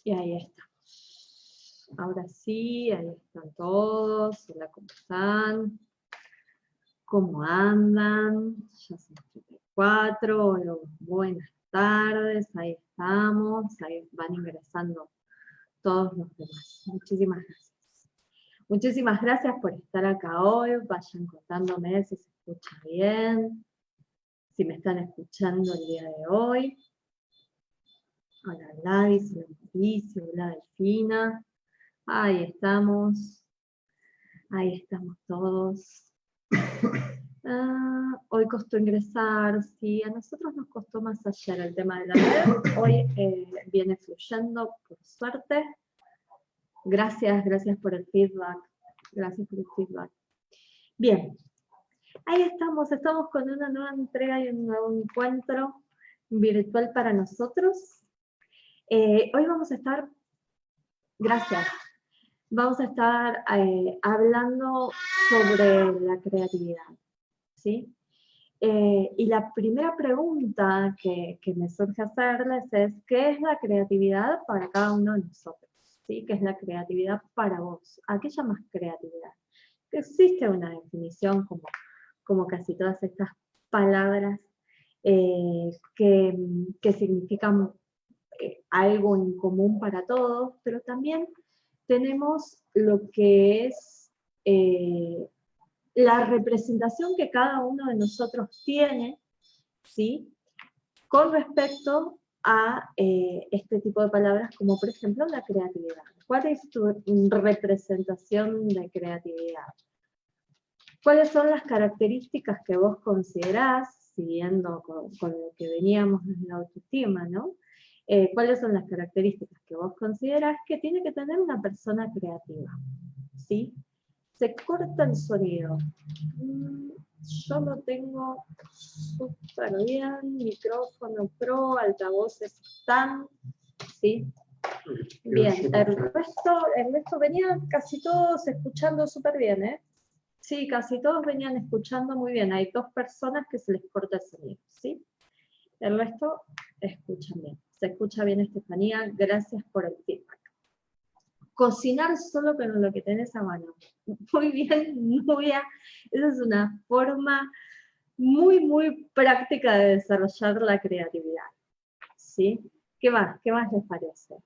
Y ahí estamos. Ahora sí, ahí están todos. Hola, ¿cómo están? ¿Cómo andan? Ya son 34. Hola, buenas tardes. Ahí estamos. Ahí van ingresando todos los demás. Muchísimas gracias. Muchísimas gracias por estar acá hoy. Vayan contándome si se escucha bien, si me están escuchando el día de hoy. Hola Gladys, hola Mauricio, hola Delfina. Ahí estamos todos. Hoy costó ingresar, sí, a nosotros nos costó más ayer el tema de la red. Hoy viene fluyendo, por suerte. Gracias por el feedback. Gracias por el feedback. Bien, ahí estamos con una nueva entrega y un nuevo encuentro virtual para nosotros. Hoy vamos a estar, vamos a estar hablando sobre la creatividad, ¿sí? Y la primera pregunta que me surge hacerles es, ¿qué es la creatividad para cada uno de nosotros? ¿Sí? ¿Qué es la creatividad para vos? ¿A qué llamas creatividad? Que existe una definición como casi todas estas palabras que significan algo en común para todos, pero también tenemos lo que es la representación que cada uno de nosotros tiene, ¿sí? Con respecto a este tipo de palabras, como por ejemplo la creatividad. ¿Cuál es tu representación de creatividad? ¿Cuáles son las características que vos considerás, siguiendo con lo que veníamos desde la autoestima, ¿no? ¿Cuáles son las características que vos considerás que tiene que tener una persona creativa? ¿Sí? Se corta el sonido. Yo lo tengo súper bien, micrófono pro, altavoces están, ¿sí? Bien, el resto venían casi todos escuchando súper bien, ¿eh? Sí, casi todos venían escuchando muy bien. Hay 2 personas que se les corta el sonido, ¿sí? El resto escuchan bien. Se escucha bien, Estefanía. Gracias por el feedback. Cocinar solo con lo que tenés a mano. Muy bien, Nubia. Esa es una forma muy práctica de desarrollar la creatividad, ¿sí? ¿Qué más les parece?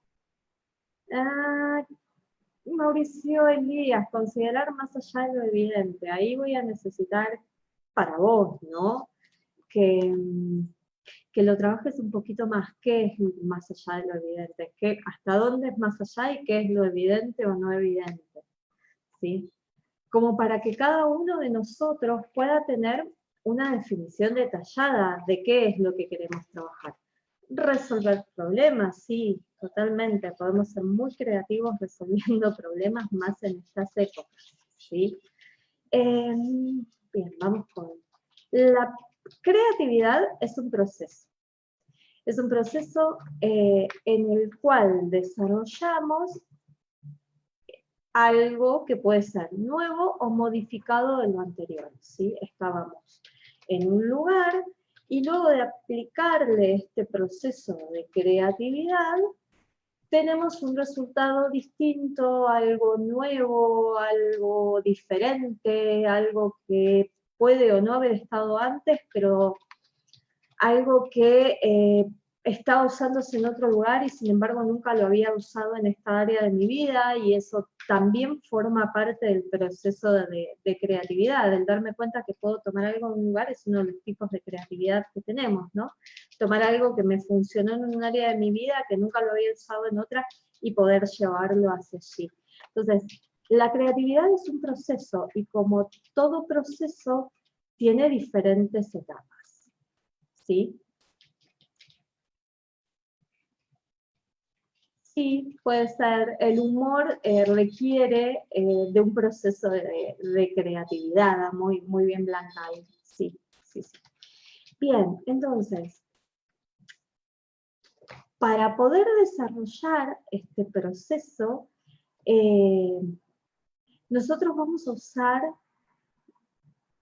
Mauricio Elías, considerar más allá de lo evidente. Ahí voy a necesitar para vos, ¿no? Que lo trabajes un poquito más. ¿Qué es más allá de lo evidente? ¿Hasta dónde es más allá y qué es lo evidente o no evidente? ¿Sí? Como para que cada uno de nosotros pueda tener una definición detallada de qué es lo que queremos trabajar. Resolver problemas, sí, totalmente. Podemos ser muy creativos resolviendo problemas más en estas épocas, ¿sí? Bien, vamos con... La creatividad es un proceso. Es un proceso en el cual desarrollamos algo que puede ser nuevo o modificado de lo anterior, ¿sí? Estábamos en un lugar y luego de aplicarle este proceso de creatividad, tenemos un resultado distinto, algo nuevo, algo diferente, algo que puede o no haber estado antes, pero algo que estaba usándose en otro lugar y sin embargo nunca lo había usado en esta área de mi vida, y eso también forma parte del proceso de creatividad. El darme cuenta que puedo tomar algo en un lugar es uno de los tipos de creatividad que tenemos, ¿no? Tomar algo que me funcionó en un área de mi vida que nunca lo había usado en otra y poder llevarlo hacia allí. Entonces, la creatividad es un proceso, y como todo proceso tiene diferentes etapas, ¿sí? Sí, puede ser. El humor requiere de un proceso de creatividad, muy bien Blanca ahí. Sí. Bien, entonces, para poder desarrollar este proceso, nosotros vamos a usar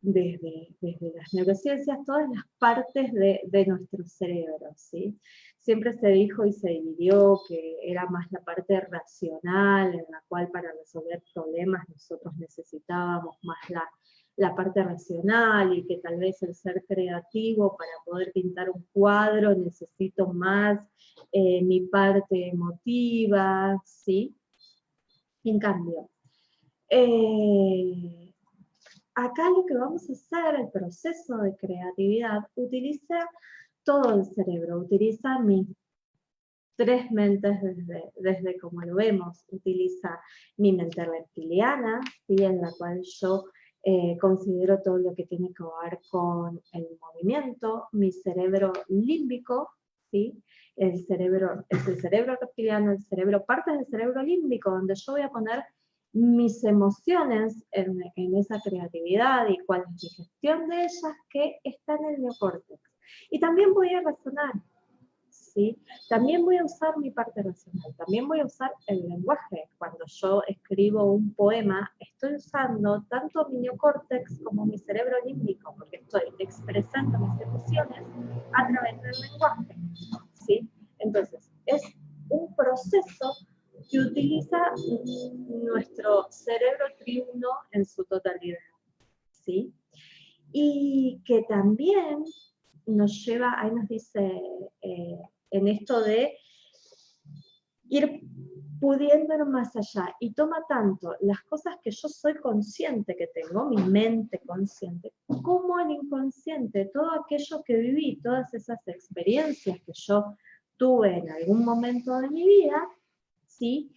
desde las neurociencias, todas las partes de nuestro cerebro, ¿sí? Siempre se dijo y se dividió que era más la parte racional, en la cual para resolver problemas nosotros necesitábamos más la parte racional, y que tal vez el ser creativo para poder pintar un cuadro necesito más mi parte emotiva, ¿sí? En cambio, acá lo que vamos a hacer, el proceso de creatividad, utiliza todo el cerebro, utiliza mis tres mentes desde como lo vemos, utiliza mi mente reptiliana, ¿sí? En la cual yo considero todo lo que tiene que ver con el movimiento, mi cerebro límbico, ¿sí? Es el cerebro reptiliano, partes del cerebro límbico, donde yo voy a poner mis emociones en esa creatividad y cuál es mi gestión de ellas, que está en el neocórtex. Y también voy a razonar, ¿sí? También voy a usar mi parte racional, también voy a usar el lenguaje. Cuando yo escribo un poema, estoy usando tanto mi neocórtex como mi cerebro límbico, porque estoy expresando mis emociones a través del lenguaje, ¿sí? Entonces, es un proceso que utiliza nuestro cerebro triuno en su totalidad, ¿sí? Y que también nos lleva, ahí nos dice, en esto de ir pudiendo ir más allá, y toma tanto las cosas que yo soy consciente que tengo, mi mente consciente, como el inconsciente, todo aquello que viví, todas esas experiencias que yo tuve en algún momento de mi vida, ¿sí?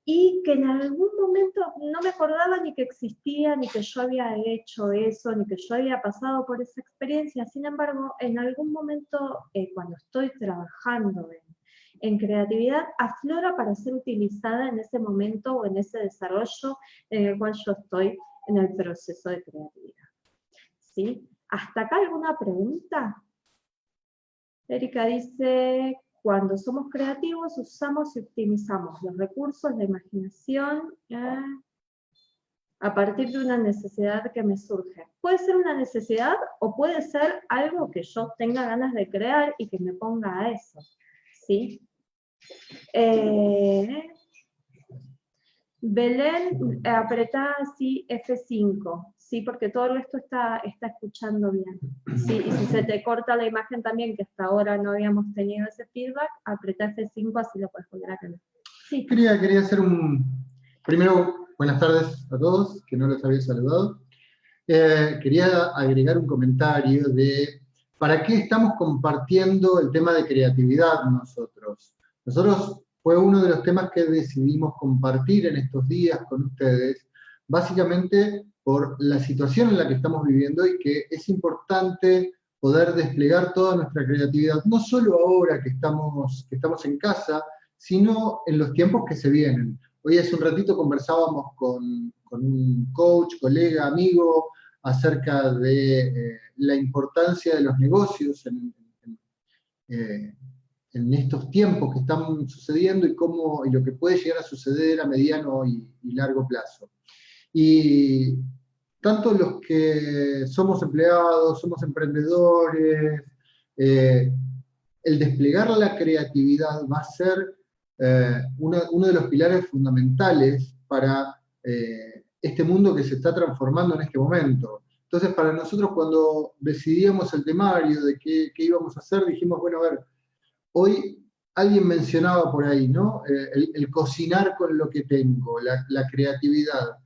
Y que en algún momento no me acordaba ni que existía, ni que yo había hecho eso, ni que yo había pasado por esa experiencia. Sin embargo, en algún momento, cuando estoy trabajando en creatividad, aflora para ser utilizada en ese momento o en ese desarrollo en el cual yo estoy en el proceso de creatividad, ¿sí? ¿Hasta acá alguna pregunta? Erika dice, cuando somos creativos usamos y optimizamos los recursos, la imaginación, a partir de una necesidad que me surge. Puede ser una necesidad o puede ser algo que yo tenga ganas de crear y que me ponga a eso, ¿sí? Belén, apretá así F5, ¿sí? Porque todo el resto está escuchando bien, ¿sí? Y si se te corta la imagen también, que hasta ahora no habíamos tenido ese feedback, apretá F5, así lo puedes volver a cambiar. Sí. Quería hacer primero, buenas tardes a todos, que no los había saludado. Quería agregar un comentario de ¿para qué estamos compartiendo el tema de creatividad nosotros? Nosotros fue uno de los temas que decidimos compartir en estos días con ustedes, básicamente por la situación en la que estamos viviendo y que es importante poder desplegar toda nuestra creatividad, no solo ahora que estamos en casa, sino en los tiempos que se vienen. Hoy hace un ratito conversábamos con un coach, colega, amigo, acerca de la importancia de los negocios en estos tiempos que están sucediendo y lo que puede llegar a suceder a mediano y largo plazo. Y tanto los que somos empleados, somos emprendedores, el desplegar la creatividad va a ser uno de los pilares fundamentales para este mundo que se está transformando en este momento. Entonces, para nosotros, cuando decidíamos el temario de qué íbamos a hacer, dijimos, bueno, a ver, hoy alguien mencionaba por ahí, ¿no? El cocinar con lo que tengo, la creatividad.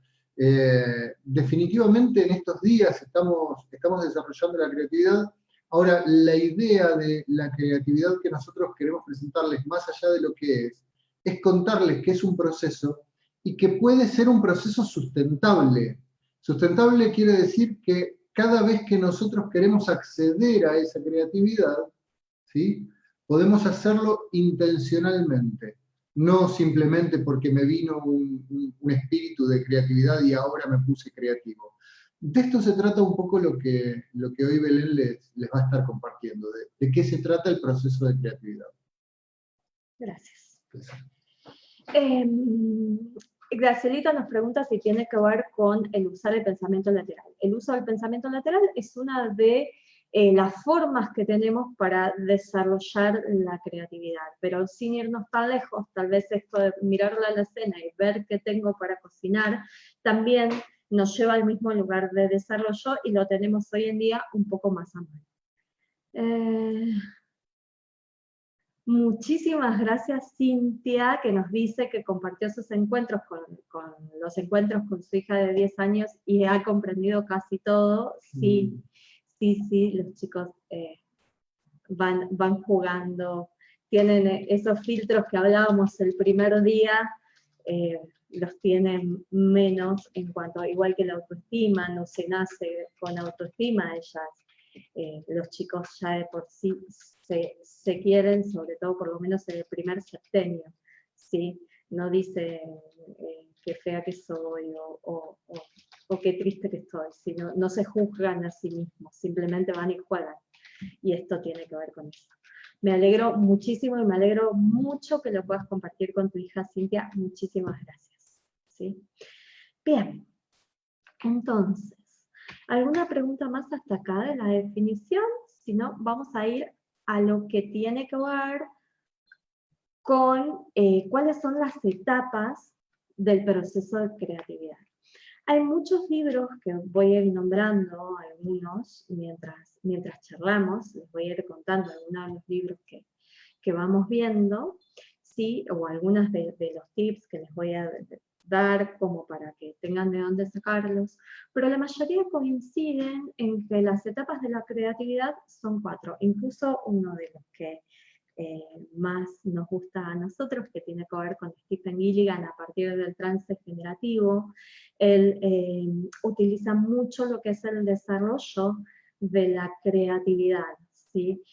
Definitivamente en estos días estamos desarrollando la creatividad. Ahora, la idea de la creatividad que nosotros queremos presentarles, más allá de lo que es contarles que es un proceso y que puede ser un proceso sustentable. Sustentable quiere decir que cada vez que nosotros queremos acceder a esa creatividad, ¿sí?, podemos hacerlo intencionalmente, no simplemente porque me vino un espíritu de creatividad y ahora me puse creativo. De esto se trata un poco lo que hoy Belén les va a estar compartiendo, de qué se trata el proceso de creatividad. Gracias. Gracielita nos pregunta si tiene que ver con el usar el pensamiento lateral. El uso del pensamiento lateral es una de las formas que tenemos para desarrollar la creatividad, pero sin irnos tan lejos, tal vez esto de mirar la escena y ver qué tengo para cocinar, también nos lleva al mismo lugar de desarrollo y lo tenemos hoy en día un poco más a mano. Muchísimas gracias, Cintia, que nos dice que compartió sus encuentros con los encuentros con su hija de 10 años y ha comprendido casi todo. Sí, sí, los chicos van jugando, tienen esos filtros que hablábamos el primer día, los tienen menos en cuanto, igual que la autoestima, no se nace con autoestima, los chicos ya de por sí se quieren, sobre todo por lo menos en el primer septenio, ¿sí? No dice qué fea que soy o qué triste que estoy, sino no se juzgan a sí mismos, simplemente van y juegan. Y esto tiene que ver con eso. Me alegro muchísimo y me alegro mucho que lo puedas compartir con tu hija Cintia. Muchísimas gracias. ¿Sí? Bien, entonces, ¿alguna pregunta más hasta acá de la definición? Si no, vamos a ir a lo que tiene que ver con cuáles son las etapas del proceso de creatividad. Hay muchos libros que voy a ir nombrando, algunos, mientras charlamos, les voy a ir contando algunos de los libros que vamos viendo, ¿sí? O algunos de los tips que les voy a dar como para que tengan de dónde sacarlos, pero la mayoría coinciden en que las etapas de la creatividad son 4, incluso uno de los que más nos gusta a nosotros, que tiene que ver con Stephen Gilligan a partir del trance generativo. Él utiliza mucho lo que es el desarrollo de la creatividad, ¿sí?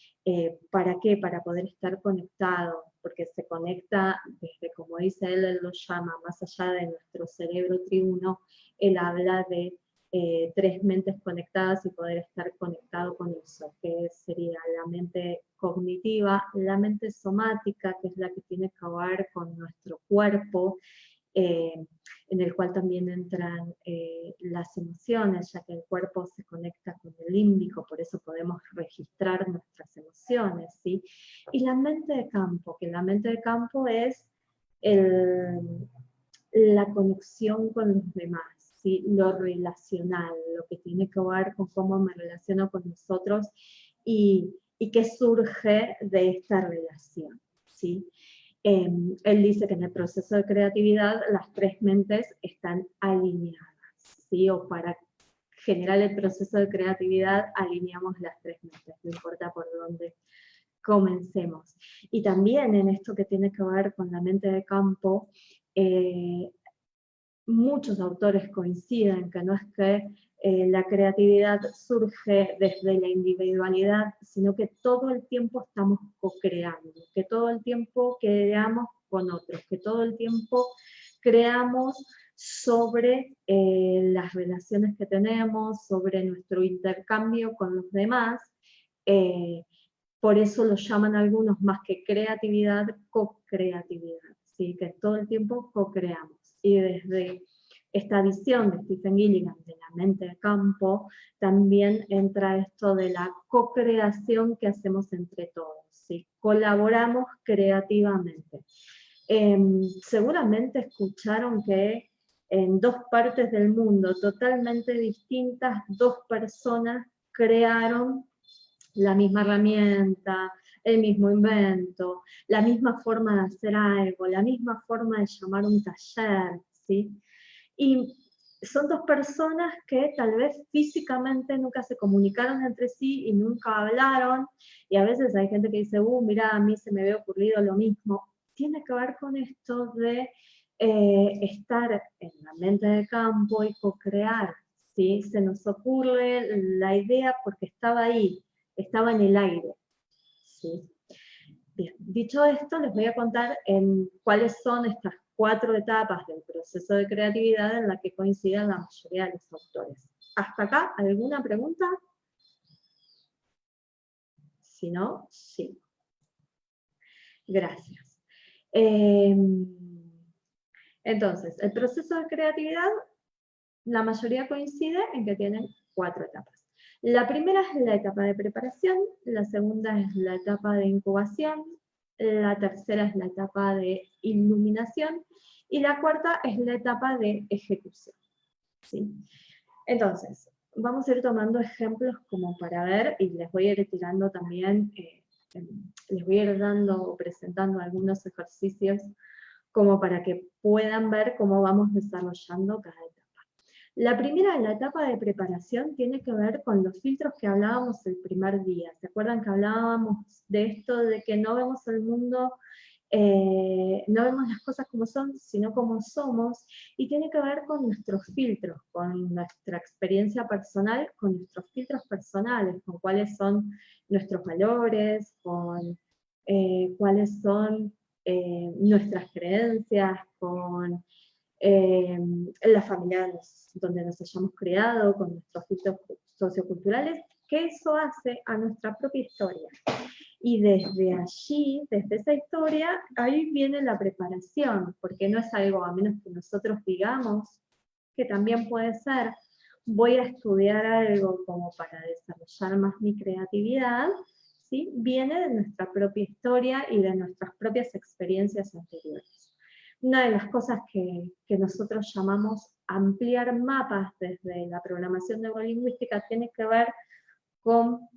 ¿Para qué? Para poder estar conectado, porque se conecta desde, como dice él lo llama, más allá de nuestro cerebro triuno, él habla de 3 mentes conectadas y poder estar conectado con eso, que sería la mente cognitiva, la mente somática, que es la que tiene que ver con nuestro cuerpo, en el cual también entran las emociones, ya que el cuerpo se conecta con el límbico, por eso podemos registrar nuestras emociones, ¿sí? Y la mente de campo, que la mente de campo es la conexión con los demás, ¿sí? Lo relacional, lo que tiene que ver con cómo me relaciono con nosotros y qué surge de esta relación, ¿sí? Él dice que en el proceso de creatividad las 3 mentes están alineadas, ¿sí? O para generar el proceso de creatividad alineamos las 3 mentes, no importa por dónde comencemos. Y también en esto que tiene que ver con la mente de campo, muchos autores coinciden que no es que la creatividad surge desde la individualidad, sino que todo el tiempo estamos co-creando, que todo el tiempo creamos con otros, que todo el tiempo creamos sobre las relaciones que tenemos, sobre nuestro intercambio con los demás. Por eso lo llaman algunos más que creatividad, co-creatividad, ¿sí? Que todo el tiempo co-creamos. Y desde esta visión de Stephen Gilligan de la mente de campo, también entra esto de la co-creación que hacemos entre todos, ¿sí? Colaboramos creativamente. Seguramente escucharon que en 2 partes del mundo totalmente distintas, 2 personas crearon la misma herramienta, el mismo invento, la misma forma de hacer algo, la misma forma de llamar un taller, ¿sí? Y son 2 personas que tal vez físicamente nunca se comunicaron entre sí y nunca hablaron, y a veces hay gente que dice, mira, a mí se me había ocurrido lo mismo. Tiene que ver con esto de estar en la mente de campo y co-crear, ¿sí? Se nos ocurre la idea porque estaba ahí, estaba en el aire, ¿sí? Bien, dicho esto, les voy a contar cuáles son estas 4 etapas del proceso de creatividad en la que coinciden la mayoría de los autores. ¿Hasta acá alguna pregunta? Si no, sí. Gracias. Entonces, el proceso de creatividad, la mayoría coincide en que tienen 4 etapas. La primera es la etapa de preparación, la segunda es la etapa de incubación, la tercera es la etapa de iluminación y la cuarta es la etapa de ejecución. ¿Sí? Entonces, vamos a ir tomando ejemplos como para ver, y les voy a ir tirando también, les voy a ir dando, presentando algunos ejercicios como para que puedan ver cómo vamos desarrollando cada etapa. La primera, la etapa de preparación, tiene que ver con los filtros que hablábamos el primer día. ¿Se acuerdan que hablábamos de esto, de que no vemos el mundo, no vemos las cosas como son, sino como somos? Y tiene que ver con nuestros filtros, con nuestra experiencia personal, con nuestros filtros personales, con cuáles son nuestros valores, con cuáles son nuestras creencias, con la familia donde nos hayamos criado, con nuestros filtros socioculturales, que eso hace a nuestra propia historia. Y desde allí, desde esa historia, ahí viene la preparación, porque no es algo, a menos que nosotros digamos, que también puede ser, voy a estudiar algo como para desarrollar más mi creatividad, ¿sí? Viene de nuestra propia historia y de nuestras propias experiencias anteriores. Una de las cosas que nosotros llamamos ampliar mapas desde la programación neurolingüística tiene que ver con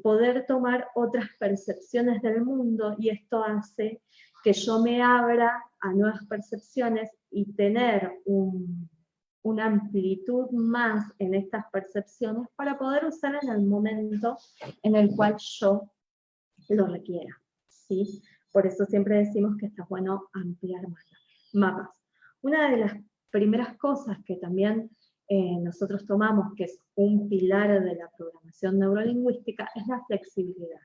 poder tomar otras percepciones del mundo, y esto hace que yo me abra a nuevas percepciones y tener una amplitud más en estas percepciones para poder usar en el momento en el cual yo lo requiera, ¿sí? Por eso siempre decimos que está bueno ampliar mapas. Una de las primeras cosas que también nosotros tomamos, que es un pilar de la programación neurolingüística, es la flexibilidad.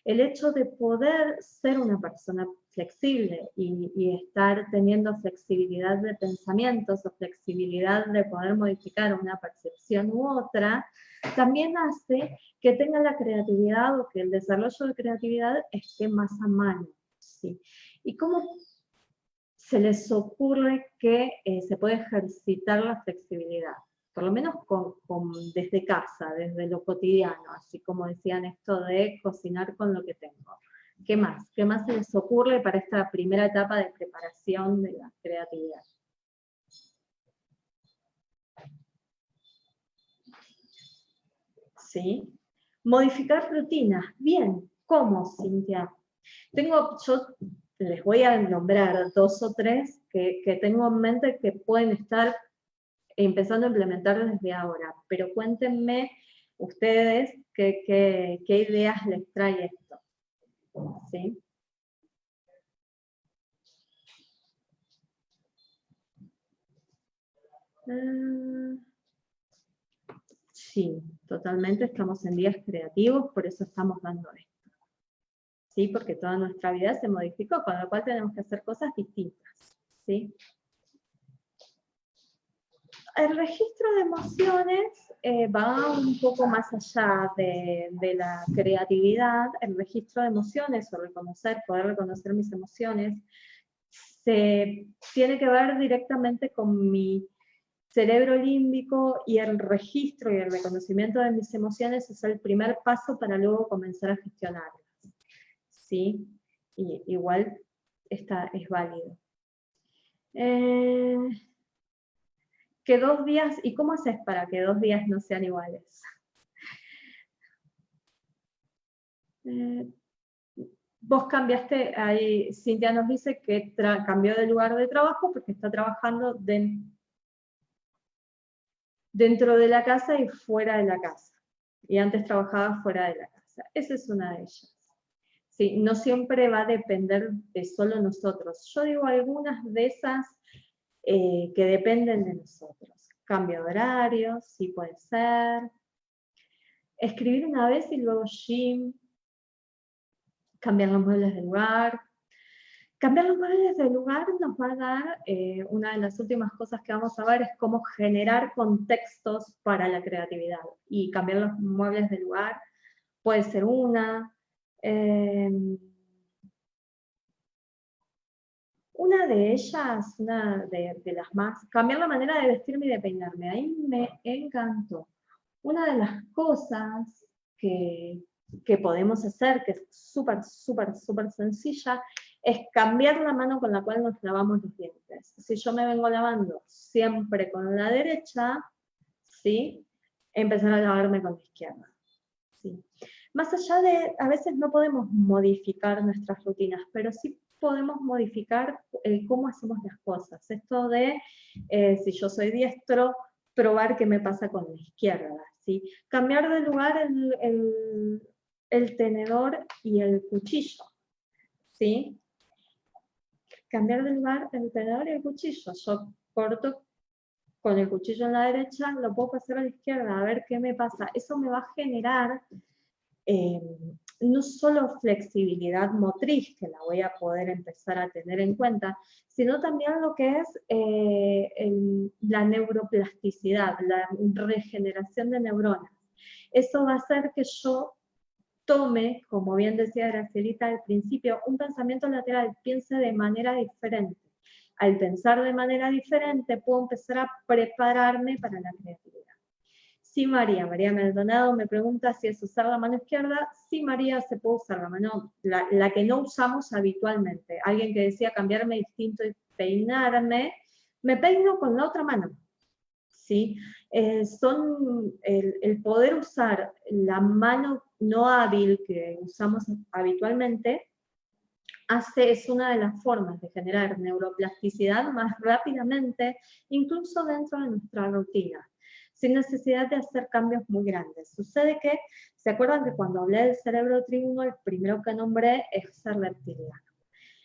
El hecho de poder ser una persona flexible y estar teniendo flexibilidad de pensamientos o flexibilidad de poder modificar una percepción u otra, también hace que tenga la creatividad o que el desarrollo de creatividad esté más a mano. ¿Sí? ¿Y cómo se les ocurre que se puede ejercitar la flexibilidad? Por lo menos desde casa, desde lo cotidiano, así como decían esto de cocinar con lo que tengo. ¿Qué más? ¿Qué más se les ocurre para esta primera etapa de preparación de la creatividad? ¿Sí? Modificar rutinas. Bien, ¿cómo, Cintia? Yo les voy a nombrar 2 o 3 que tengo en mente que pueden estar empezando a implementar desde ahora, pero cuéntenme ustedes qué ideas les trae esto. ¿Sí? Sí, totalmente, estamos en días creativos, por eso estamos dando esto. ¿Sí? Porque toda nuestra vida se modificó, con lo cual tenemos que hacer cosas distintas. ¿Sí? El registro de emociones va un poco más allá de la creatividad. El registro de emociones, o poder reconocer mis emociones, tiene que ver directamente con mi cerebro límbico, y el registro y el reconocimiento de mis emociones es el primer paso para luego comenzar a gestionarlas. ¿Sí? Y igual es válido. Que 2 días, ¿y cómo haces para que 2 días no sean iguales? Vos cambiaste, ahí Cintia nos dice que cambió de lugar de trabajo porque está trabajando dentro de la casa y fuera de la casa. Y antes trabajaba fuera de la casa. Esa es una de ellas. Sí, no siempre va a depender de solo nosotros. Yo digo algunas de esas que dependen de nosotros. Cambio de horario, sí puede ser. Escribir una vez y luego gym. Cambiar los muebles de lugar. Cambiar los muebles de lugar nos va a dar, una de las últimas cosas que vamos a ver es cómo generar contextos para la creatividad. Y cambiar los muebles de lugar puede ser Una de ellas, una de las más, cambiar la manera de vestirme y de peinarme. Ahí me encantó. Una de las cosas que podemos hacer, que es súper, súper, súper sencilla, es cambiar la mano con la cual nos lavamos los dientes. Si yo me vengo lavando siempre con la derecha, ¿sí? Empezar a lavarme con la izquierda. ¿Sí? Más allá de, a veces no podemos modificar nuestras rutinas, pero sí podemos modificar cómo hacemos las cosas. Esto de, si yo soy diestro, probar qué me pasa con la izquierda, ¿sí? Cambiar de lugar el tenedor y el cuchillo, ¿sí? Cambiar de lugar el tenedor y el cuchillo. Yo corto con el cuchillo en la derecha, lo puedo pasar a la izquierda, a ver qué me pasa. Eso me va a generar no solo flexibilidad motriz, que la voy a poder empezar a tener en cuenta, sino también lo que es la neuroplasticidad, la regeneración de neuronas. Eso va a hacer que yo tome, como bien decía Gracielita al principio, un pensamiento lateral, piense de manera diferente. Al pensar de manera diferente, puedo empezar a prepararme para la creatividad. Sí, María Maldonado me pregunta si es usar la mano izquierda. Sí, María, se puede usar la mano, la que no usamos habitualmente. Alguien que decía cambiarme distinto y peinarme, me peino con la otra mano. ¿Sí? El poder usar la mano no hábil que usamos habitualmente, es una de las formas de generar neuroplasticidad más rápidamente, incluso dentro de nuestra rutina, sin necesidad de hacer cambios muy grandes. Sucede que, ¿se acuerdan que cuando hablé del cerebro triuno, el primero que nombré es el reptiliano?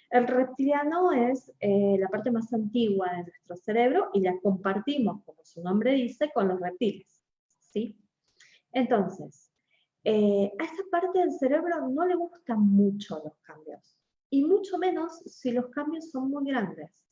El reptiliano es la parte más antigua de nuestro cerebro y la compartimos, como su nombre dice, con los reptiles, ¿sí? Entonces, a esa parte del cerebro no le gustan mucho los cambios, y mucho menos si los cambios son muy grandes.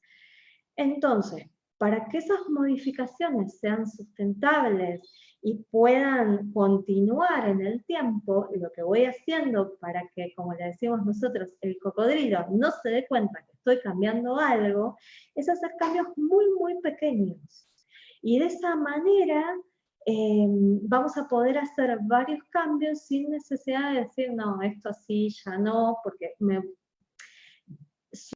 Entonces, para que esas modificaciones sean sustentables y puedan continuar en el tiempo, lo que voy haciendo para que, como le decimos nosotros, el cocodrilo no se dé cuenta que estoy cambiando algo, es hacer cambios muy, muy pequeños. Y de esa manera vamos a poder hacer varios cambios sin necesidad de decir, no, esto así ya no, porque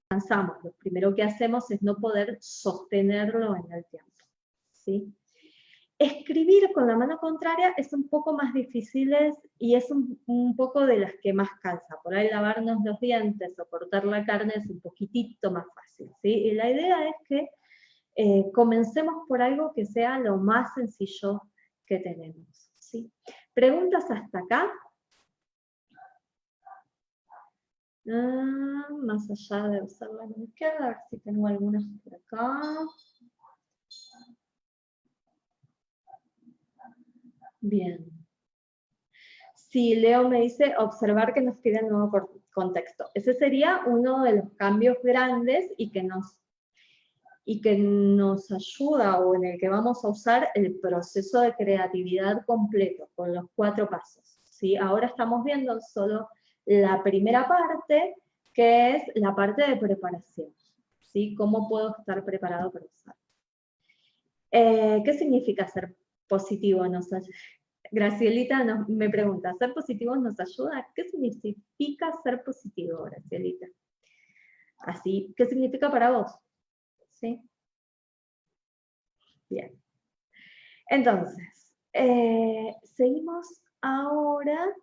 cansamos. Lo primero que hacemos es no poder sostenerlo en el tiempo, ¿sí? Escribir con la mano contraria es un poco más difícil y es un poco de las que más cansa. Por ahí lavarnos los dientes o cortar la carne es un poquitito más fácil, ¿sí? Y la idea es que comencemos por algo que sea lo más sencillo que tenemos, ¿sí? ¿Preguntas hasta acá? Más allá de usar la mano izquierda, a ver si tengo algunas por acá. Bien. Sí, Leo me dice observar que nos pide el nuevo contexto. Ese sería uno de los cambios grandes y que nos ayuda, o en el que vamos a usar el proceso de creatividad completo, con los 4 pasos, ¿sí? Ahora estamos viendo solo la primera parte, que es la parte de preparación, ¿sí? ¿Cómo puedo estar preparado para usar? ¿Qué significa ser positivo? Gracielita me pregunta, ¿ser positivo nos ayuda? ¿Qué significa ser positivo, Gracielita? Así, ¿qué significa para vos? ¿Sí? Bien. Entonces, seguimos ahora.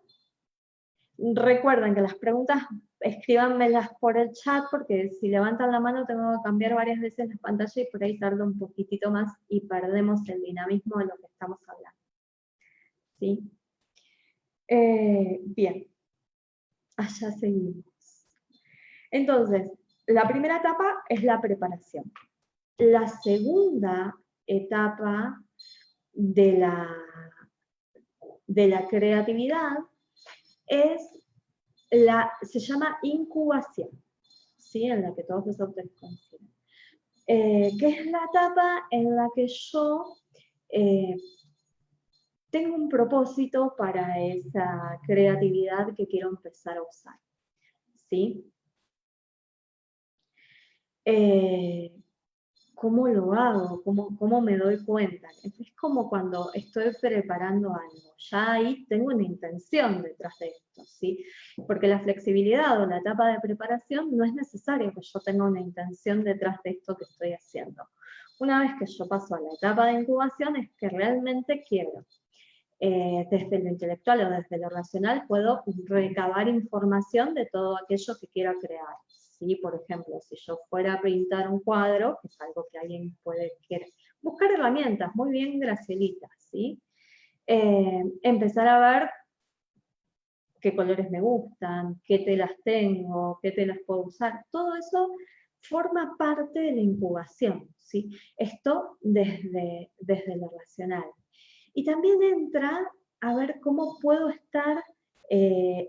Recuerden que las preguntas escríbanmelas por el chat, porque si levantan la mano tengo que cambiar varias veces la pantalla y por ahí tarda un poquitito más y perdemos el dinamismo de lo que estamos hablando. ¿Sí? Bien, allá seguimos. Entonces, la primera etapa es la preparación. La segunda etapa de la creatividad se llama incubación, ¿sí? En la que todos los autores coinciden. Que es la etapa en la que yo tengo un propósito para esa creatividad que quiero empezar a usar, ¿sí? ¿Cómo lo hago? ¿Cómo me doy cuenta? Es como cuando estoy preparando algo. Ya ahí tengo una intención detrás de esto, ¿sí? Porque la flexibilidad o la etapa de preparación no es necesario que yo tenga una intención detrás de esto que estoy haciendo. Una vez que yo paso a la etapa de incubación es que realmente quiero. Desde lo intelectual o desde lo racional puedo recabar información de todo aquello que quiero crear. ¿Sí? Por ejemplo, si yo fuera a pintar un cuadro, que es algo que alguien puede querer, buscar herramientas muy bien gracielitas, ¿sí? Empezar a ver qué colores me gustan, qué telas tengo, qué telas puedo usar, todo eso forma parte de la incubación, ¿sí? Esto desde lo racional. Y también entra a ver cómo puedo estar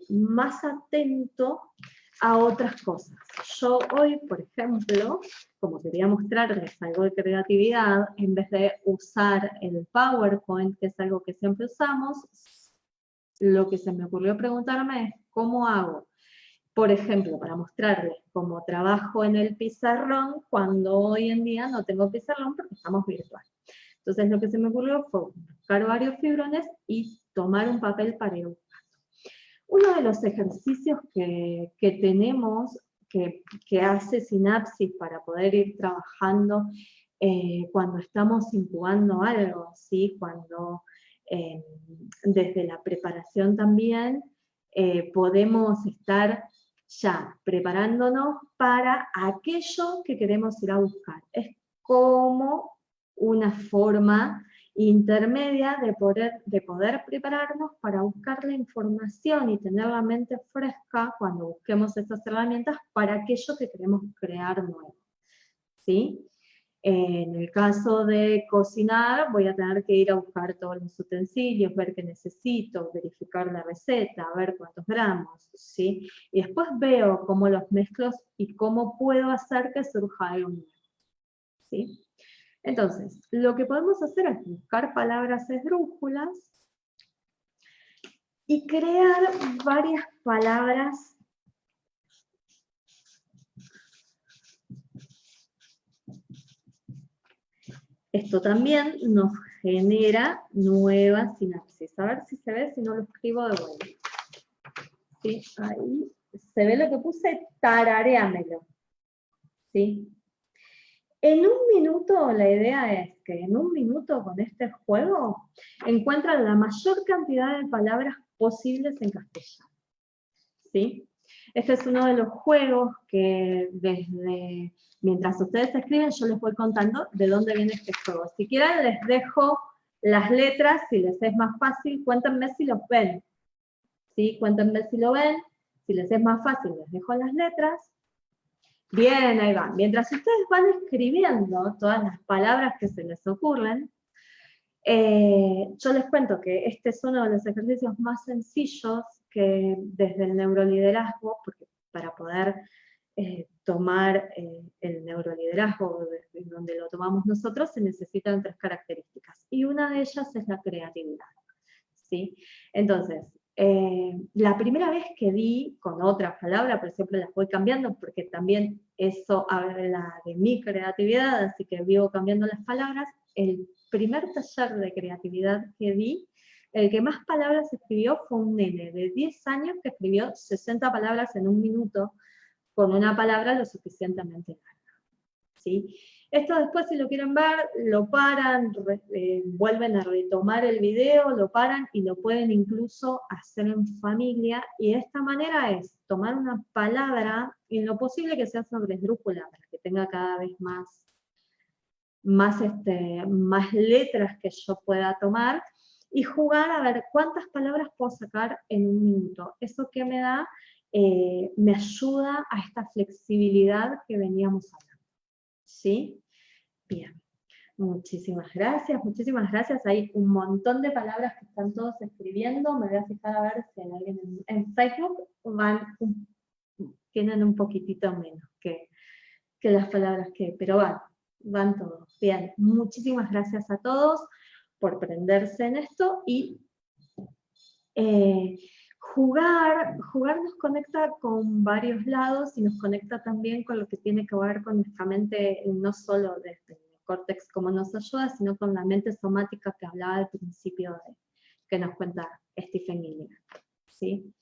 más atento a otras cosas. Yo hoy, por ejemplo, como quería mostrarles algo de creatividad, en vez de usar el PowerPoint, que es algo que siempre usamos, lo que se me ocurrió preguntarme es cómo hago, por ejemplo, para mostrarles cómo trabajo en el pizarrón cuando hoy en día no tengo pizarrón porque estamos virtual. Entonces lo que se me ocurrió fue buscar varios fibrones y tomar un papel para ir buscando. Uno de los ejercicios que tenemos, que hace Sinapsis para poder ir trabajando cuando estamos incubando algo, ¿sí? Cuando desde la preparación también podemos estar ya preparándonos para aquello que queremos ir a buscar. Es como una forma intermedia de poder prepararnos para buscar la información y tener la mente fresca cuando busquemos estas herramientas para aquello que queremos crear nuevo, ¿sí? En el caso de cocinar, voy a tener que ir a buscar todos los utensilios, ver qué necesito, verificar la receta, ver cuántos gramos, ¿sí? Y después veo cómo los mezclo y cómo puedo hacer que surja algo nuevo, ¿sí? Entonces, lo que podemos hacer es buscar palabras esdrújulas y crear varias palabras Esto también nos genera nuevas sinapsis. A ver si se ve, si no lo escribo de vuelta. ¿Sí? Ahí se ve lo que puse, tararéamelo. ¿Sí? En un minuto, la idea es que en un minuto con este juego encuentran la mayor cantidad de palabras posibles en castellano. ¿Sí? Este es uno de los juegos que mientras ustedes escriben, yo les voy contando de dónde viene este juego. Si quieren, les dejo las letras, si les es más fácil, cuéntenme si los ven. ¿Sí? Cuéntenme si lo ven. Si les es más fácil, les dejo las letras. Bien, ahí van. Mientras ustedes van escribiendo todas las palabras que se les ocurren, yo les cuento que este es uno de los ejercicios más sencillos que desde el neuroliderazgo, porque para poder tomar el neuroliderazgo desde donde lo tomamos nosotros se necesitan 3 características, y una de ellas es la creatividad, ¿sí? Entonces, la primera vez que di con otra palabra, por ejemplo, las voy cambiando porque también eso habla de mi creatividad, así que vivo cambiando las palabras. El primer taller de creatividad que di, el que más palabras escribió fue un nene de 10 años que escribió 60 palabras en un minuto con una palabra lo suficientemente larga, ¿sí? Esto después, si lo quieren ver, lo paran, vuelven a retomar el video, lo paran y lo pueden incluso hacer en familia, y de esta manera es tomar una palabra, en lo posible que sea sobre esdrújula, para que tenga cada vez más letras que yo pueda tomar, y jugar a ver cuántas palabras puedo sacar en un minuto. Eso que me da, me ayuda a esta flexibilidad que veníamos hablando, ¿sí? Bien, muchísimas gracias. Hay un montón de palabras que están todos escribiendo. Me voy a fijar a ver si hay alguien en Facebook tienen un poquitito menos que las palabras pero van todos. Bien, muchísimas gracias a todos por prenderse en esto, y Jugar nos conecta con varios lados y nos conecta también con lo que tiene que ver con nuestra mente, no solo desde el córtex como nos ayuda, sino con la mente somática que hablaba al principio, que nos cuenta Stephen Gilligan, ¿sí?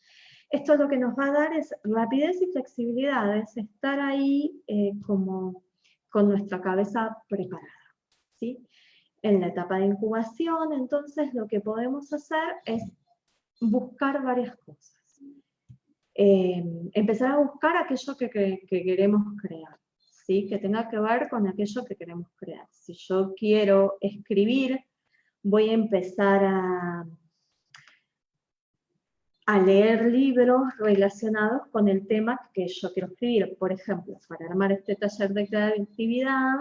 Esto lo que nos va a dar es rapidez y flexibilidad, es estar ahí como con nuestra cabeza preparada, ¿sí? En la etapa de incubación, entonces, lo que podemos hacer es buscar varias cosas. Empezar a buscar aquello que queremos crear, ¿sí? Que tenga que ver con aquello que queremos crear. Si yo quiero escribir, voy a empezar a leer libros relacionados con el tema que yo quiero escribir. Por ejemplo, para armar este taller de creatividad,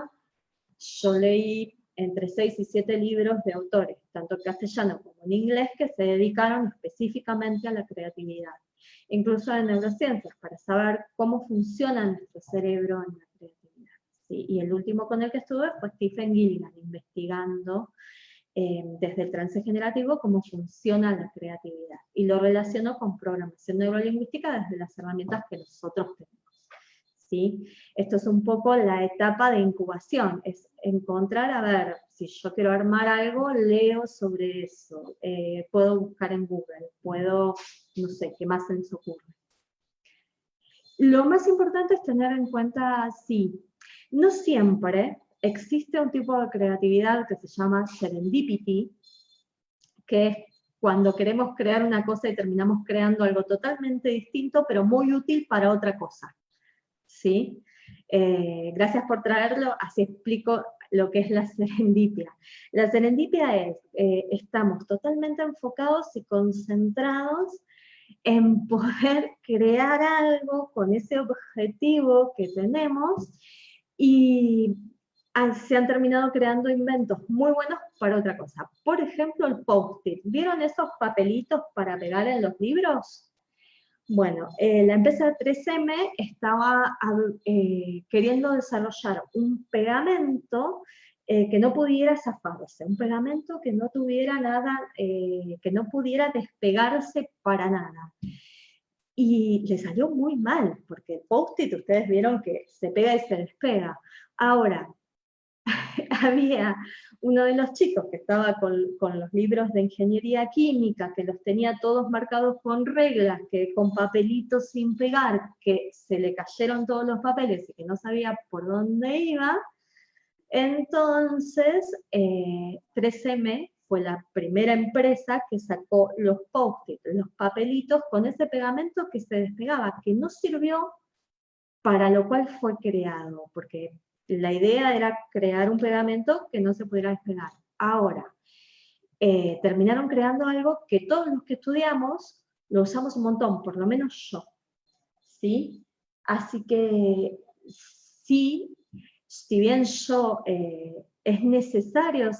yo leí entre 6 y 7 libros de autores, tanto en castellano como en inglés, que se dedicaron específicamente a la creatividad. Incluso en neurociencias, para saber cómo funciona nuestro cerebro en la creatividad, ¿sí? Y el último con el que estuve fue Stephen Gilligan, investigando desde el trance generativo cómo funciona la creatividad. Y lo relaciono con programación neurolingüística desde las herramientas que nosotros tenemos, ¿sí? Esto es un poco la etapa de incubación, es encontrar, a ver, si yo quiero armar algo, leo sobre eso, puedo buscar en Google, puedo, no sé, ¿qué más se les ocurre? Lo más importante es tener en cuenta, sí, no siempre existe un tipo de creatividad que se llama serendipity, que es cuando queremos crear una cosa y terminamos creando algo totalmente distinto, pero muy útil para otra cosa, ¿sí? Gracias por traerlo, así explico lo que es la serendipia. La serendipia es, estamos totalmente enfocados y concentrados en poder crear algo con ese objetivo que tenemos y se han terminado creando inventos muy buenos para otra cosa. Por ejemplo, el post-it. ¿Vieron esos papelitos para pegar en los libros? Bueno, la empresa 3M estaba queriendo desarrollar un pegamento que no pudiera zafarse, un pegamento que no tuviera nada, que no pudiera despegarse para nada. Y le salió muy mal, porque el post-it, ustedes vieron que se pega y se despega. Ahora, había uno de los chicos que estaba con los libros de ingeniería química, que los tenía todos marcados con reglas, que con papelitos sin pegar, que se le cayeron todos los papeles y que no sabía por dónde iba. Entonces, 3M fue la primera empresa que sacó los post-it, los papelitos con ese pegamento que se despegaba, que no sirvió para lo cual fue creado, porque la idea era crear un pegamento que no se pudiera despegar. Ahora, terminaron creando algo que todos los que estudiamos lo usamos un montón, por lo menos yo, ¿sí? Así que sí, si bien yo es necesario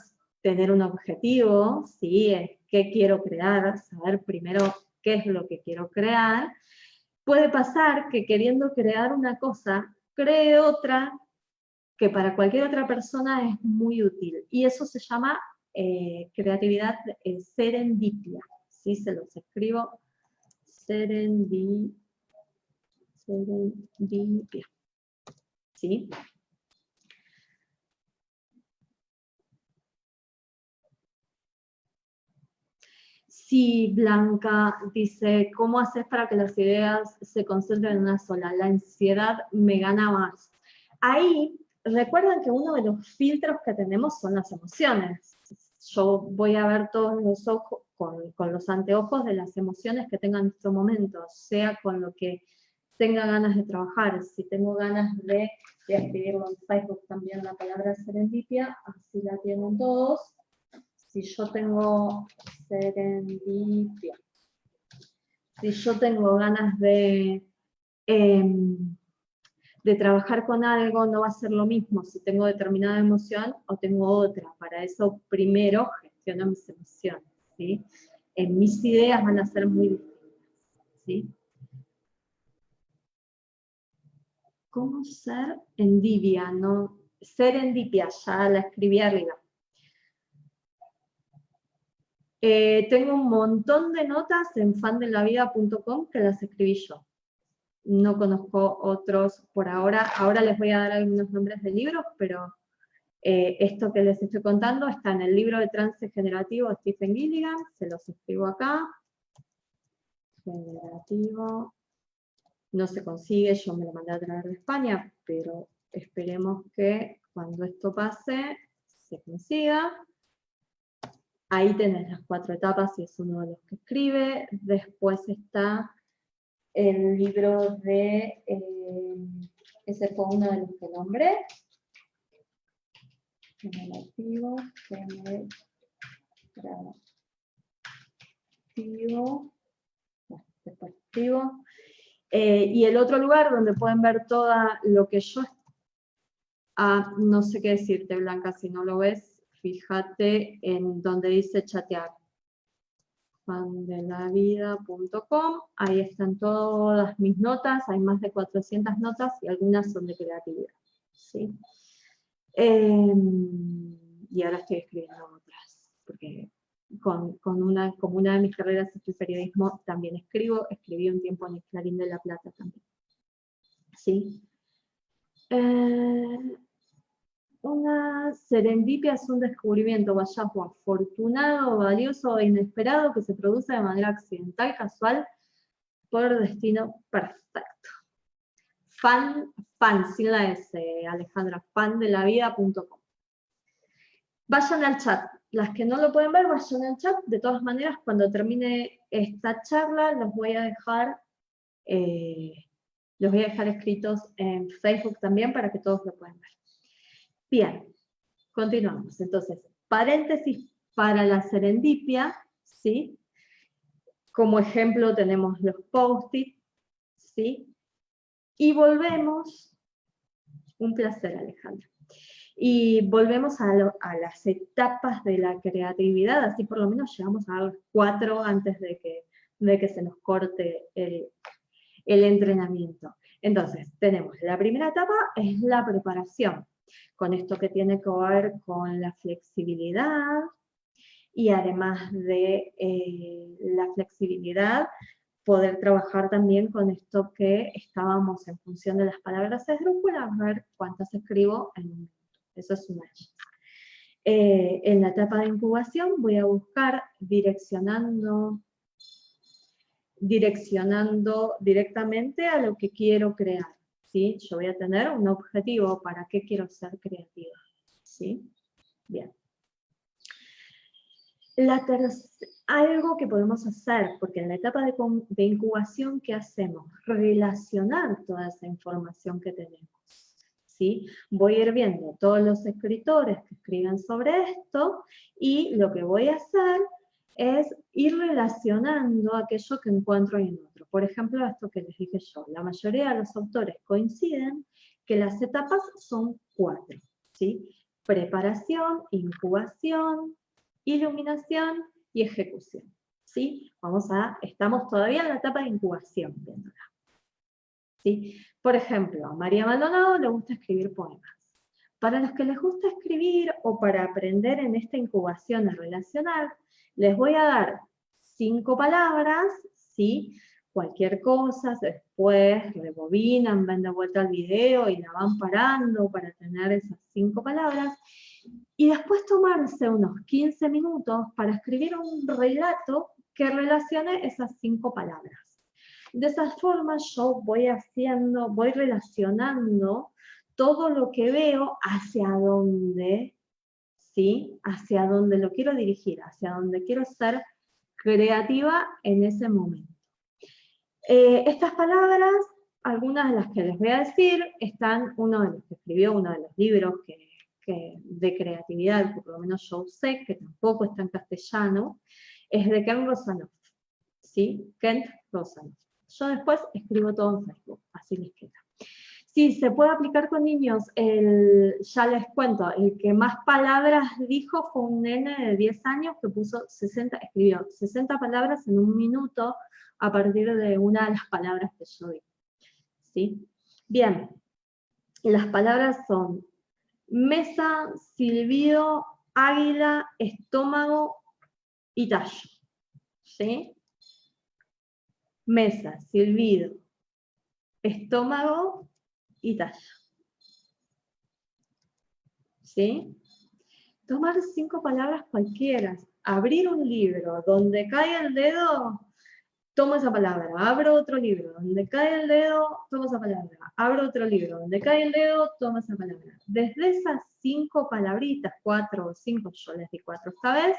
tener un objetivo, ¿sí? ¿Qué quiero crear? Saber primero qué es lo que quiero crear. Puede pasar que queriendo crear una cosa, cree otra que para cualquier otra persona es muy útil. Y eso se llama creatividad serendipia. ¿Sí? Se los escribo. Serendipia. ¿Sí? Sí, Blanca dice, ¿cómo haces para que las ideas se concentren en una sola? La ansiedad me gana más. Ahí, recuerden que uno de los filtros que tenemos son las emociones. Yo voy a ver todos los ojos, con los anteojos de las emociones que tenga en este momento, sea con lo que tenga ganas de trabajar. Si tengo ganas de escribirlo en Facebook también la palabra serendipia, así la tienen todos. Si yo tengo serendipia, si yo tengo ganas de trabajar con algo, no va a ser lo mismo si tengo determinada emoción o tengo otra. Para eso primero gestiono mis emociones, ¿sí? Mis ideas van a ser muy distintas, ¿sí? ¿Cómo ser endivia? No, serendipia, ya la escribí arriba. Tengo un montón de notas en fandelavida.com que las escribí yo. No conozco otros por ahora. Ahora les voy a dar algunos nombres de libros, pero esto que les estoy contando está en el libro de Trance Generativo de Stephen Gilligan. Se los escribo acá. Generativo. No se consigue, yo me lo mandé a traer de España, pero esperemos que cuando esto pase se consiga. Ahí tenés las 4 etapas y es uno de los que escribe. Después está el libro de, ese fue uno de los que nombré. Generativo, activo. Y el otro lugar donde pueden ver todo lo que yo... no sé qué decirte, Blanca, si no lo ves, fíjate en donde dice chatear. fandelavida.com, ahí están todas mis notas, hay más de 400 notas y algunas son de creatividad. ¿Sí? Y ahora estoy escribiendo otras, porque como una de mis carreras es el periodismo, también escribí un tiempo en el Clarín de la Plata también. ¿Sí? Una serendipia es un descubrimiento o hallazgo afortunado, valioso e inesperado que se produce de manera accidental, casual, por destino perfecto. Fan, sin la S, Alejandra, fandelavida.com. Vayan al chat. Las que no lo pueden ver, vayan al chat. De todas maneras, cuando termine esta charla, los voy a dejar escritos en Facebook también para que todos lo puedan ver. Bien, continuamos. Entonces, paréntesis para la serendipia, ¿sí? Como ejemplo tenemos los post-it, ¿sí? Y volvemos, un placer, Alejandra. Y volvemos a las etapas de la creatividad, así por lo menos llegamos a las 4 antes de que se nos corte el entrenamiento. Entonces, tenemos la primera etapa, es la preparación, con esto que tiene que ver con la flexibilidad, y además de la flexibilidad, poder trabajar también con esto que estábamos en función de las palabras esdrújulas, ver cuántas escribo en un minuto. Eso es una. En la etapa de incubación voy a buscar direccionando directamente a lo que quiero crear, ¿sí? Yo voy a tener un objetivo, ¿para qué quiero ser creativa? ¿Sí? Bien. Algo que podemos hacer, porque en la etapa de incubación, ¿qué hacemos? Relacionar toda esa información que tenemos, ¿sí? Voy a ir viendo todos los escritores que escriben sobre esto, y lo que voy a hacer es ir relacionando aquello que encuentro en otro. Por ejemplo, esto que les dije yo, la mayoría de los autores coinciden que las etapas son 4, ¿sí? Preparación, incubación, iluminación y ejecución, ¿sí? Estamos todavía en la etapa de incubación, viéndola, ¿sí? Por ejemplo, a María Maldonado le gusta escribir poemas. Para los que les gusta escribir o para aprender en esta incubación a relacionar, les voy a dar 5 palabras, ¿sí? Cualquier cosa, después rebobinan, van de vuelta al video y la van parando para tener esas 5 palabras, y después tomarse unos 15 minutos para escribir un relato que relacione esas 5 palabras. De esa forma yo voy relacionando todo lo que veo hacia dónde, ¿sí? Hacia dónde lo quiero dirigir, hacia dónde quiero ser creativa en ese momento. Estas palabras, algunas de las que les voy a decir, están uno de los que escribió uno de los libros de creatividad, que por lo menos yo sé, que tampoco está en castellano, es de Kent Rosanoff, ¿sí? Kent Rosanoff. Yo después escribo todo en Facebook, así les queda. Sí, se puede aplicar con niños, ya les cuento, el que más palabras dijo fue un nene de 10 años que escribió 60 palabras en un minuto a partir de una de las palabras que yo di. ¿Sí? Bien, las palabras son mesa, silbido, águila, estómago y tallo, ¿sí? Mesa, silbido, estómago y tallo, ¿sí? Tomar 5 palabras cualquiera, abrir un libro, donde caiga el dedo, tomo esa palabra, abro otro libro, donde cae el dedo, tomo esa palabra, abro otro libro, donde cae el dedo, tomo esa palabra. Desde esas 5 palabritas, 4 o 5, yo les di 4 esta vez,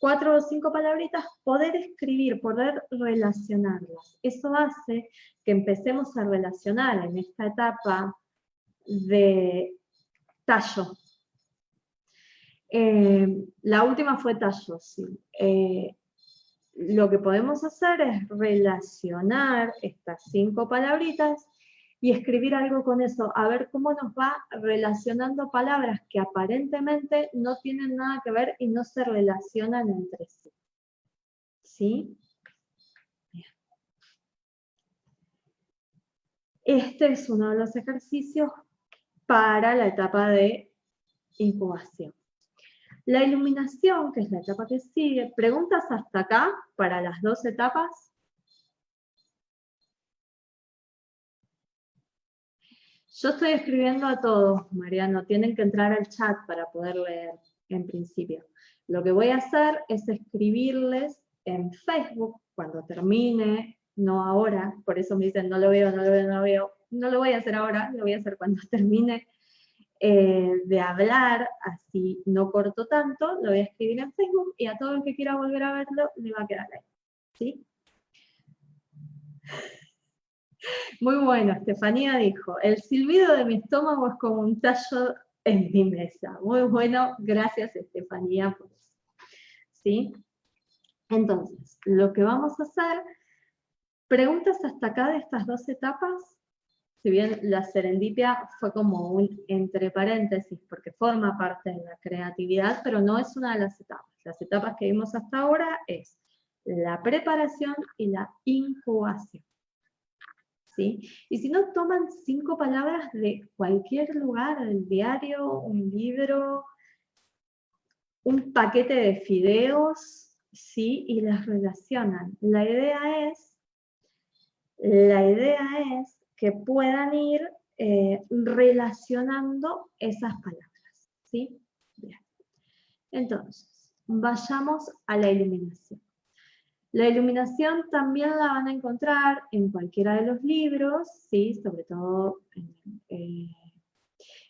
4 o 5 palabritas, poder escribir, poder relacionarlas. Eso hace que empecemos a relacionar en esta etapa de tallo. La última fue tallo, sí. Lo que podemos hacer es relacionar estas 5 palabritas y escribir algo con eso, a ver cómo nos va relacionando palabras que aparentemente no tienen nada que ver y no se relacionan entre sí. ¿Sí? Bien. Este es uno de los ejercicios para la etapa de incubación. La iluminación, que es la etapa que sigue, ¿preguntas hasta acá para las 2 etapas? Yo estoy escribiendo a todos, Mariano, tienen que entrar al chat para poder leer en principio. Lo que voy a hacer es escribirles en Facebook cuando termine, no ahora, por eso me dicen no lo veo, no lo veo, no lo veo. No lo voy a hacer ahora, lo voy a hacer cuando termine de hablar, así no corto tanto, lo voy a escribir en Facebook y a todo el que quiera volver a verlo le va a quedar ahí, ¿sí? Muy bueno, Estefanía dijo, el silbido de mi estómago es como un tallo en mi mesa. Muy bueno, gracias Estefanía por eso, ¿sí? Entonces, lo que vamos a hacer, preguntas hasta acá de estas 2 etapas. Si bien la serendipia fue como un entre paréntesis, porque forma parte de la creatividad, pero no es una de las etapas. Las etapas que vimos hasta ahora es la preparación y la incubación. ¿Sí? Y si no, toman 5 palabras de cualquier lugar, del diario, un libro, un paquete de fideos, ¿sí? Y las relacionan. La idea es que puedan ir relacionando esas palabras, ¿sí? Bien. Entonces, vayamos a la iluminación. La iluminación también la van a encontrar en cualquiera de los libros, ¿sí? Sobre todo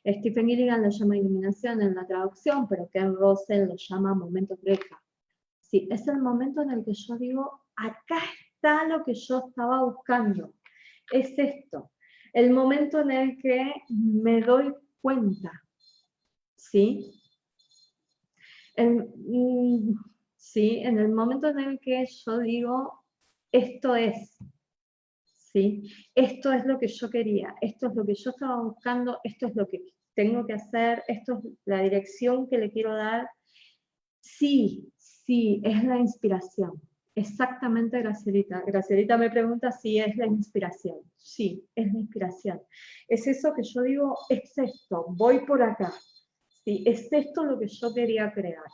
Stephen Gilligan lo llama iluminación en la traducción, pero Ken Russell lo llama momento eureka. Sí, es el momento en el que yo digo, acá está lo que yo estaba buscando. Es esto, el momento en el que me doy cuenta, ¿sí? Sí, en el momento en el que yo digo, esto es, ¿sí? Esto es lo que yo quería, esto es lo que yo estaba buscando, esto es lo que tengo que hacer, esto es la dirección que le quiero dar. Sí, sí, es la inspiración. Exactamente, Gracielita. Gracielita me pregunta si es la inspiración. Sí, es la inspiración. Es eso que yo digo, es esto, voy por acá. Sí, es esto lo que yo quería crear.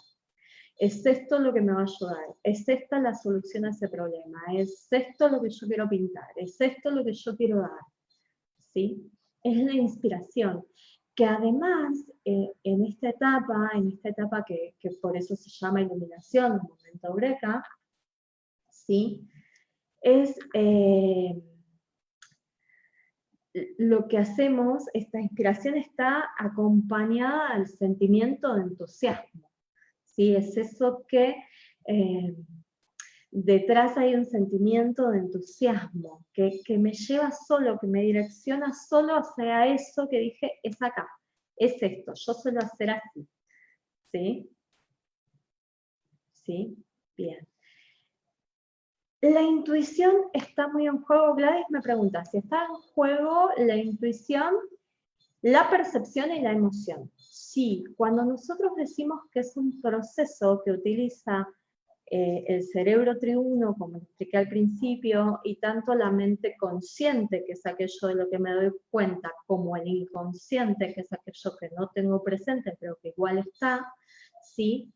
Es esto lo que me va a ayudar. Es esta la solución a ese problema. Es esto lo que yo quiero pintar. Es esto lo que yo quiero dar. ¿Sí? Es la inspiración. Que además, en esta etapa que por eso se llama iluminación, un momento eureka, ¿sí? Es lo que hacemos, esta inspiración está acompañada al sentimiento de entusiasmo, ¿sí? Es eso que detrás hay un sentimiento de entusiasmo, que me lleva solo, que me direcciona solo hacia eso que dije, es acá, es esto, yo suelo hacer así, ¿sí? ¿Sí? Bien. La intuición está muy en juego. Gladys me pregunta si está en juego la intuición, la percepción y la emoción. Sí, cuando nosotros decimos que es un proceso que utiliza el cerebro triuno, como expliqué al principio, y tanto la mente consciente, que es aquello de lo que me doy cuenta, como el inconsciente, que es aquello que no tengo presente, pero que igual está, ¿sí?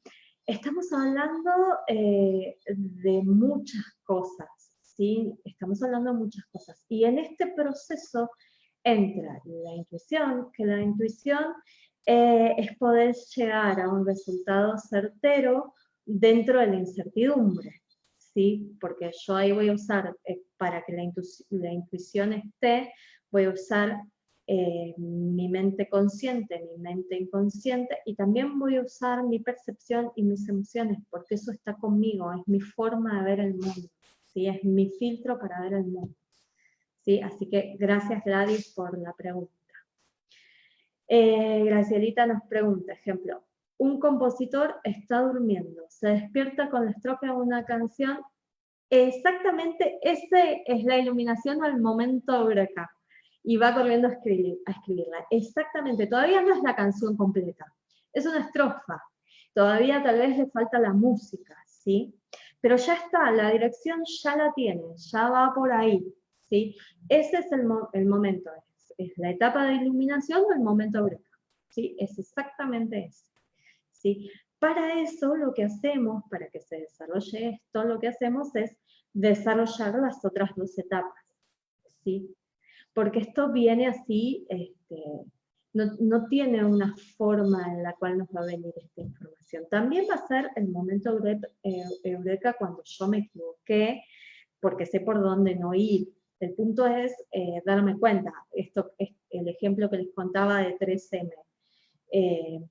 Estamos hablando de muchas cosas, ¿sí? Estamos hablando de muchas cosas. Y en este proceso entra la intuición, que la intuición es poder llegar a un resultado certero dentro de la incertidumbre, ¿sí? Porque yo ahí voy a usar, para que la intuición esté, voy a usar mi mente consciente, mi mente inconsciente, y también voy a usar mi percepción y mis emociones, porque eso está conmigo, es mi forma de ver el mundo, ¿sí? Es mi filtro para ver el mundo, ¿sí? Así que gracias, Gladys, por la pregunta. Gracielita nos pregunta, ejemplo, un compositor está durmiendo, se despierta con la estrofa de una canción, exactamente esa es la iluminación al momento eureka, y va corriendo a escribirla. Exactamente, todavía no es la canción completa, es una estrofa, todavía tal vez le falta la música, ¿sí? Pero ya está, la dirección ya la tiene, ya va por ahí, ¿sí? Ese es el momento, es la etapa de iluminación o el momento eureka, ¿sí? Es exactamente eso, ¿sí? Para eso lo que hacemos, para que se desarrolle esto, lo que hacemos es desarrollar las otras dos etapas, ¿sí? Porque esto viene así, no tiene una forma en la cual nos va a venir esta información. También va a ser el momento eureka cuando yo me equivoqué, porque sé por dónde no ir. El punto es darme cuenta. Esto es el ejemplo que les contaba de 3M.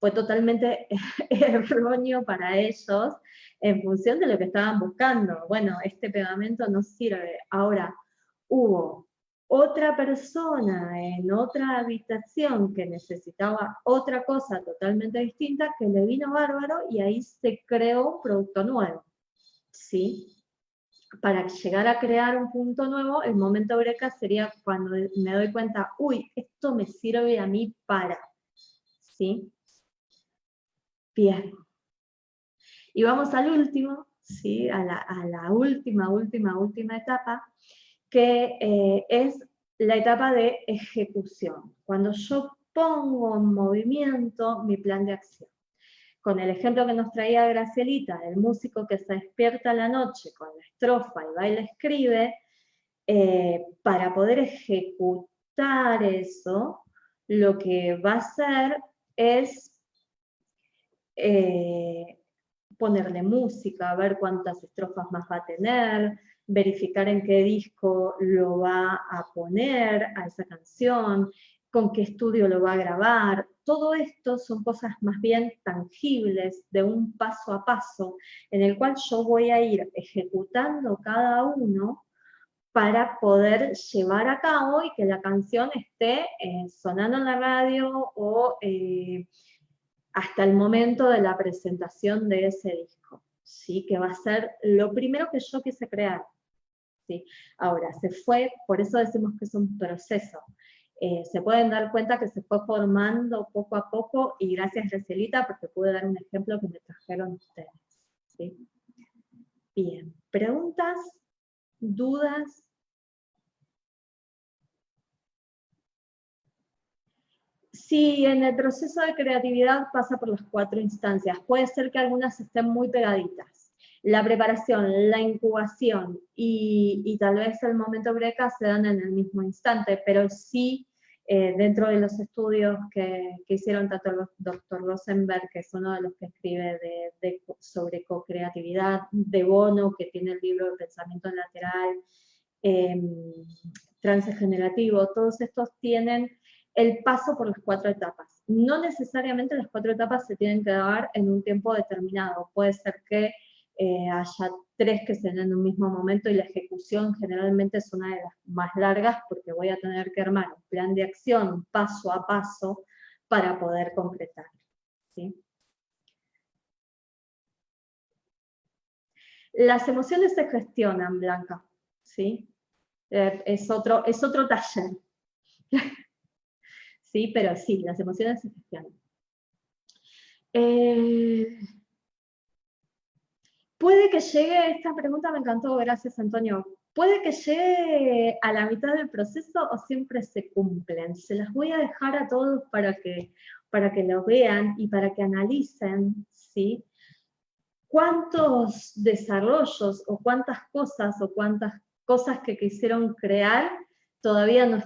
Fue totalmente erróneo para ellos en función de lo que estaban buscando. Bueno, este pegamento no sirve. Ahora, hubo otra persona en otra habitación que necesitaba otra cosa totalmente distinta que le vino bárbaro y ahí se creó un producto nuevo, ¿sí? Para llegar a crear un punto nuevo, el momento eureka sería cuando me doy cuenta, uy, esto me sirve a mí para, ¿sí? Bien. Y vamos al último, ¿sí? A la última etapa, que es la etapa de ejecución. Cuando yo pongo en movimiento mi plan de acción. Con el ejemplo que nos traía Gracielita, del músico que se despierta a la noche con la estrofa y va y la escribe, para poder ejecutar eso, lo que va a hacer es ponerle música, ver cuántas estrofas más va a tener, verificar en qué disco lo va a poner a esa canción, con qué estudio lo va a grabar. Todo esto son cosas más bien tangibles, de un paso a paso, en el cual yo voy a ir ejecutando cada uno para poder llevar a cabo y que la canción esté sonando en la radio o hasta el momento de la presentación de ese disco, ¿sí? Que va a ser lo primero que yo quise crear, ¿sí? Ahora, se fue, por eso decimos que es un proceso. Se pueden dar cuenta que se fue formando poco a poco, y gracias, Gracielita, porque pude dar un ejemplo que me trajeron ustedes, ¿sí? Bien, ¿preguntas? ¿Dudas? Sí, en el proceso de creatividad pasa por las 4 instancias. Puede ser que algunas estén muy pegaditas. La preparación, la incubación y tal vez el momento eureka se dan en el mismo instante, pero sí, dentro de los estudios que hicieron tanto el doctor Rosenberg, que es uno de los que escribe sobre co-creatividad, de Bono, que tiene el libro de pensamiento lateral, transgenerativo, todos estos tienen el paso por las 4 etapas. No necesariamente las 4 etapas se tienen que dar en un tiempo determinado. Puede ser que haya 3 que se den en un mismo momento y la ejecución generalmente es una de las más largas porque voy a tener que armar un plan de acción paso a paso para poder concretar, ¿sí? Las emociones se gestionan, Blanca, ¿sí? Es otro taller. ¿Sí? Pero sí, las emociones se gestionan. Puede que llegue, esta pregunta me encantó, gracias Antonio, puede que llegue a la mitad del proceso o siempre se cumplen. Se las voy a dejar a todos para que lo vean y para que analicen, ¿sí? cuántos desarrollos o cuántas cosas que quisieron crear todavía no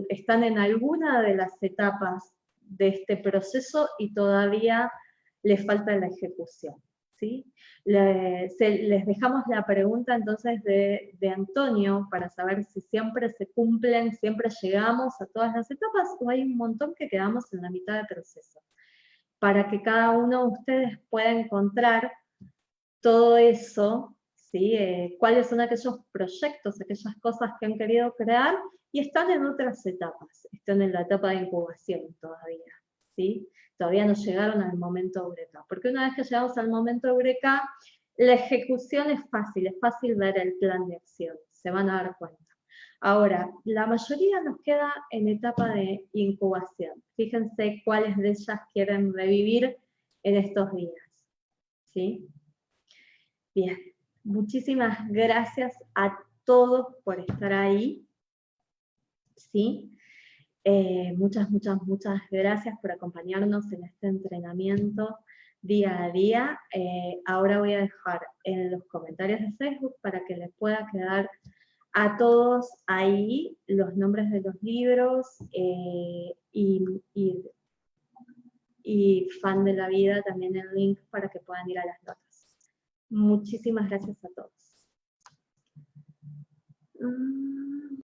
están en alguna de las etapas de este proceso y todavía les falta la ejecución, ¿sí? Les dejamos la pregunta entonces de Antonio para saber si siempre se cumplen, siempre llegamos a todas las etapas o hay un montón que quedamos en la mitad del proceso, para que cada uno de ustedes pueda encontrar todo eso, ¿sí? Cuáles son aquellos proyectos, aquellas cosas que han querido crear y están en otras etapas, están en la etapa de incubación todavía, ¿sí? Todavía no llegaron al momento eureka, porque una vez que llegamos al momento eureka, la ejecución es fácil ver el plan de acción, se van a dar cuenta. Ahora, la mayoría nos queda en etapa de incubación. Fíjense cuáles de ellas quieren revivir en estos días, ¿sí? Bien, muchísimas gracias a todos por estar ahí, ¿sí? Muchas gracias por acompañarnos en este entrenamiento día a día. Ahora voy a dejar en los comentarios de Facebook para que les pueda quedar a todos ahí los nombres de los libros y Fan de la Vida también el link para que puedan ir a las notas. Muchísimas gracias a todos.